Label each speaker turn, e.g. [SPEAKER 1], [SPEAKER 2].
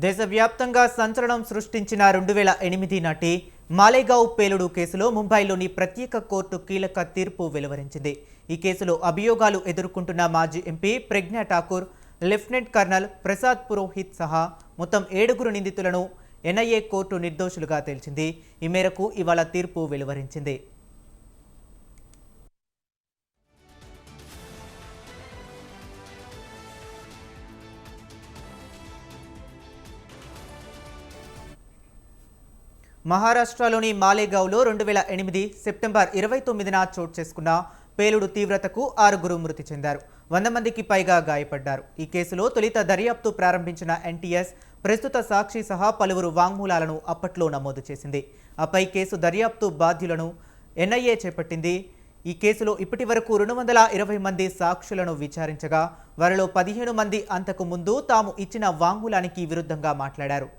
[SPEAKER 1] దేశవ్యాప్తంగా సంచలనం సృష్టించిన 2008 నాటి మాలేగావ్ పేలుడు కేసులో ముంబైలోని ప్రత్యేక కోర్టు కీలక తీర్పు వెలువరించింది. ఈ కేసులో అభియోగాలు ఎదుర్కొంటున్న మాజీ ఎంపీ ప్రజ్ఞా ఠాకూర్, లెఫ్టినెంట్ కర్నల్ ప్రసాద్ పురోహిత్ సహా మొత్తం 7 నిందితులను ఎన్ఐఏ కోర్టు నిర్దోషులుగా తేల్చింది. ఈ మేరకు ఇవాళ తీర్పు వెలువరించింది. మహారాష్ట్రలోని మాలేగావ్లో 2008 సెప్టెంబర్ 29న చోటు చేసుకున్న పేలుడు తీవ్రతకు 6 మృతి చెందారు. 100 మందికి పైగా గాయపడ్డారు. ఈ కేసులో తొలిత దర్యాప్తు ప్రారంభించిన ఎన్టీఎస్ ప్రస్తుత సాక్షి సహా పలువురు వాంగ్మూలాలను అప్పట్లో నమోదు చేసింది. ఆపై కేసు దర్యాప్తు బాధ్యులను ఎన్ఐఏ చేపట్టింది. ఈ కేసులో ఇప్పటి వరకు 220 మంది సాక్షులను విచారించగా వారిలో 15 మంది అంతకు ముందు తాము ఇచ్చిన వాంగ్మూలానికి విరుద్ధంగా మాట్లాడారు.